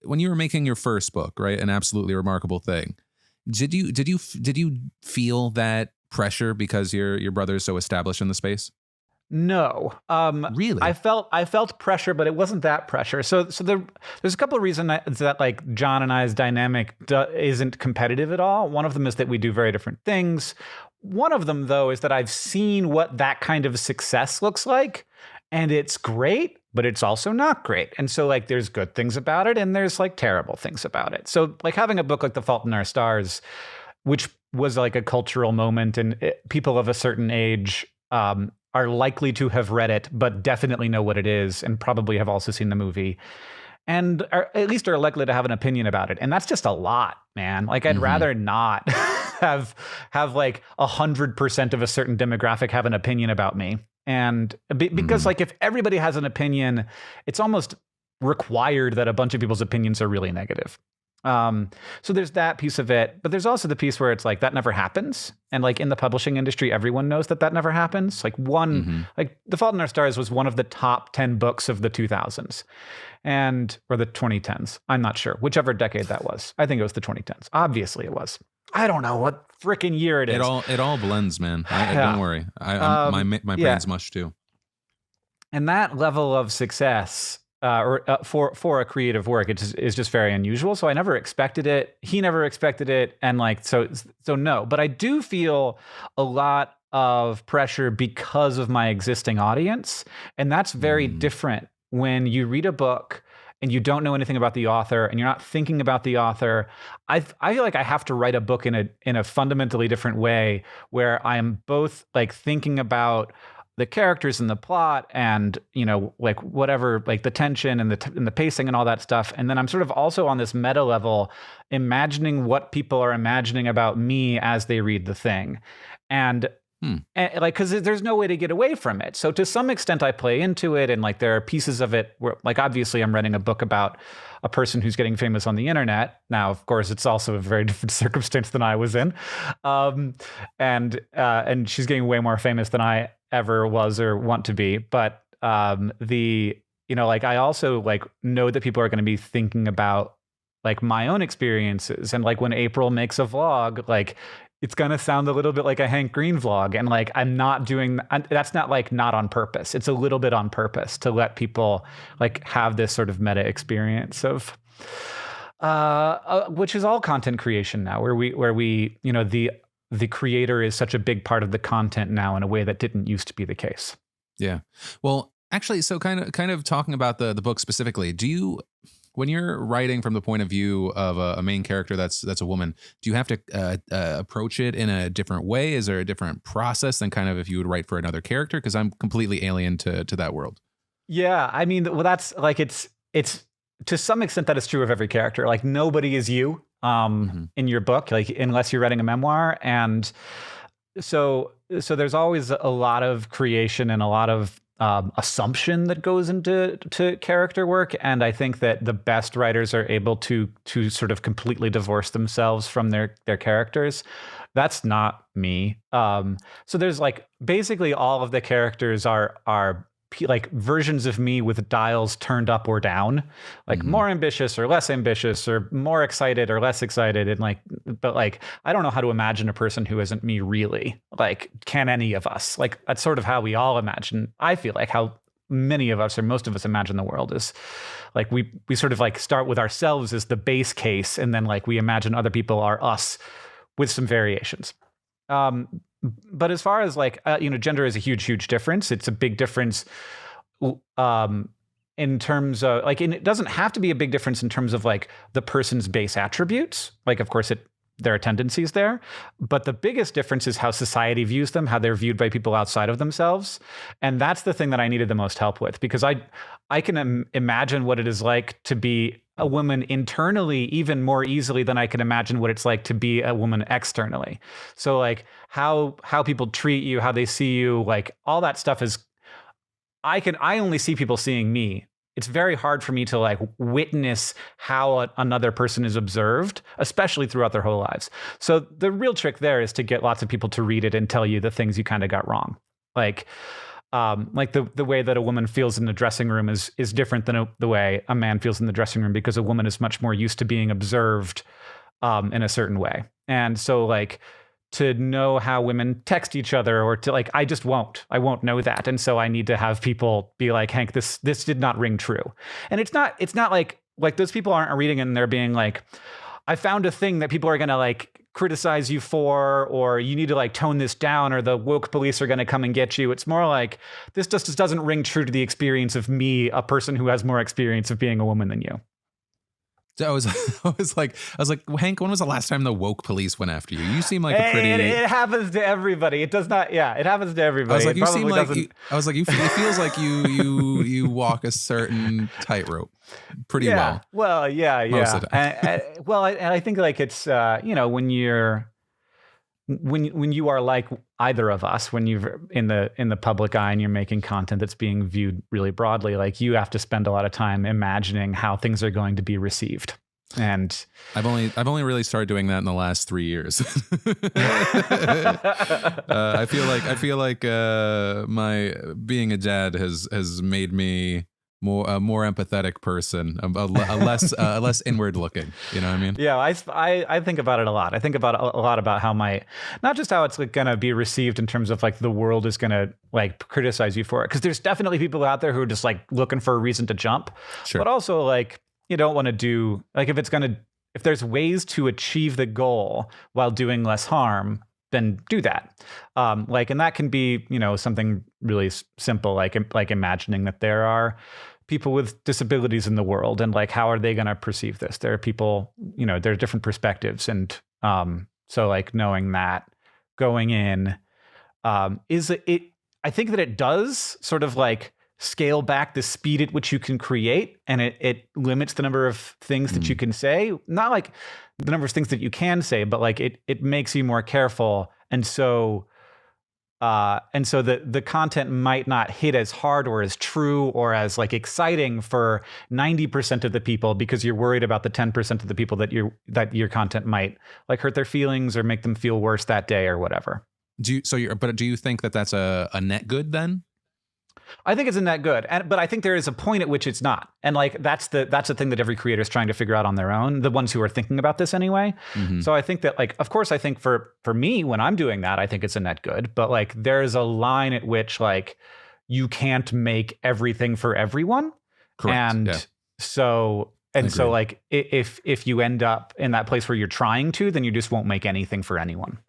when you were making your first book, right, an absolutely remarkable thing, did you feel that pressure because your brother is so established in the space? No. Really? I felt pressure, but it wasn't that pressure. So there's a couple of reasons that like John and I's dynamic isn't competitive at all. One of them is that we do very different things. One of them, though, is that I've seen what that kind of success looks like, and it's great, but it's also not great. And so like there's good things about it, and there's like terrible things about it. So like having a book like The Fault in Our Stars, which was like a cultural moment, and people of a certain age are likely to have read it, but definitely know what it is, and probably have also seen the movie, and at least are likely to have an opinion about it. And that's just a lot, man. Like I'd rather not have like 100% of a certain demographic have an opinion about me. And because like if everybody has an opinion, it's almost required that a bunch of people's opinions are really negative. So there's that piece of it, but there's also the piece where it's like that never happens. And like in the publishing industry, everyone knows that never happens. Like like The Fault in Our Stars was one of the top 10 books of the 2000s or the 2010s. I'm not sure, whichever decade that was. I think it was the 2010s. Obviously it was. I don't know what freaking year it is. It all blends, man. Don't worry. My brain's mush too. And that level of success for a creative work, it is just very unusual. So I never expected it. He never expected it, and like so no. But I do feel a lot of pressure because of my existing audience, and that's very different when you read a book and you don't know anything about the author and you're not thinking about the author. I feel like I have to write a book in a fundamentally different way, where I am both like thinking about the characters and the plot and, you know, like whatever, like the tension and the pacing and all that stuff. And then I'm sort of also on this meta level, imagining what people are imagining about me as they read the thing. And like, because there's no way to get away from it. So to some extent I play into it, and like there are pieces of it where, like, obviously I'm writing a book about a person who's getting famous on the internet. Now, of course, it's also a very different circumstance than I was in. And she's getting way more famous than I ever was or want to be. But like I also like know that people are going to be thinking about like my own experiences. And like when April makes a vlog, like it's going to sound a little bit like a Hank Green vlog. And like, that's not like not on purpose. It's a little bit on purpose to let people like have this sort of meta experience of, which is all content creation now, where we, you know, the creator is such a big part of the content now in a way that didn't used to be the case. Yeah. Well, actually, so kind of talking about the book specifically, when you're writing from the point of view of a main character that's a woman, do you have to approach it in a different way? Is there a different process than kind of if you would write for another character? Because I'm completely alien to that world. Yeah, I mean, well, that's like it's to some extent that is true of every character. Like nobody is you in your book, like unless you're writing a memoir, and so there's always a lot of creation and a lot of assumption that goes into character work. And I think that the best writers are able to sort of completely divorce themselves from their characters. That's not me. So there's like basically all of the characters are like versions of me with dials turned up or down, like more ambitious or less ambitious, or more excited or less excited. And like, but like, I don't know how to imagine a person who isn't me really. Like, can any of us? Like, that's sort of how we all imagine. I feel like how many of us or most of us imagine the world is like, we sort of like start with ourselves as the base case. And then like, we imagine other people are us with some variations. But as far as like, gender is a huge difference. It's a big difference in terms of like, and it doesn't have to be a big difference in terms of like the person's base attributes. Like, of course, there are tendencies there, but the biggest difference is how society views them, how they're viewed by people outside of themselves. And that's the thing that I needed the most help with, because I can imagine what it is like to be a woman internally even more easily than I can imagine what it's like to be a woman externally. So like how people treat you, how they see you, like all that stuff is, I only see people seeing me. It's very hard for me to like witness how another person is observed, especially throughout their whole lives. So the real trick there is to get lots of people to read it and tell you the things you kind of got wrong. Like, like the way that a woman feels in the dressing room is different than the way a man feels in the dressing room, because a woman is much more used to being observed in a certain way. And so like to know how women text each other, or to like, I won't know that. And so I need to have people be like, Hank, this did not ring true. And it's not like those people aren't reading and they're being like, I found a thing that people are going to like criticize you for, or you need to like tone this down, or the woke police are going to come and get you. It's more like, this just doesn't ring true to the experience of me, a person who has more experience of being a woman than you. So I was like, Hank, when was the last time the woke police went after you? You seem like a pretty. It happens to everybody. It does not. Yeah, it happens to everybody. I was like, you seem like. It feels like you walk a certain tightrope pretty well. Well, yeah. And I think like it's when you are like either of us, when you're in the public eye and you're making content that's being viewed really broadly, like you have to spend a lot of time imagining how things are going to be received. And I've only really started doing that in the last 3 years. I feel like my being a dad has made me a more empathetic person, a less inward looking. You know what I mean? Yeah, I think about it a lot. I think about a lot about how not just how it's like going to be received in terms of like the world is going to like criticize you for it, because there's definitely people out there who are just like looking for a reason to jump. Sure. But also like you don't want to do like if there's ways to achieve the goal while doing less harm, then do that. And that can be, something really simple, like imagining that there are people with disabilities in the world, and like, how are they going to perceive this? There are people, there are different perspectives. And so like knowing that going in I think that it does sort of like scale back the speed at which you can create, and it limits the number of things that you can say, not like the number of things that you can say, but like it makes you more careful. And so the content might not hit as hard or as true or as like exciting for 90% of the people, because you're worried about the 10% of the people that your content might like hurt their feelings or make them feel worse that day or whatever. Do you think that that's a net good then? I think it's a net good, but I think there is a point at which it's not, and like that's the thing that every creator is trying to figure out on their own. The ones who are thinking about this anyway. Mm-hmm. So I think that like, of course, I think for me when I'm doing that, I think it's a net good. But like, there's a line at which like you can't make everything for everyone. Correct. And yeah. so like if you end up in that place where you're trying to, then you just won't make anything for anyone.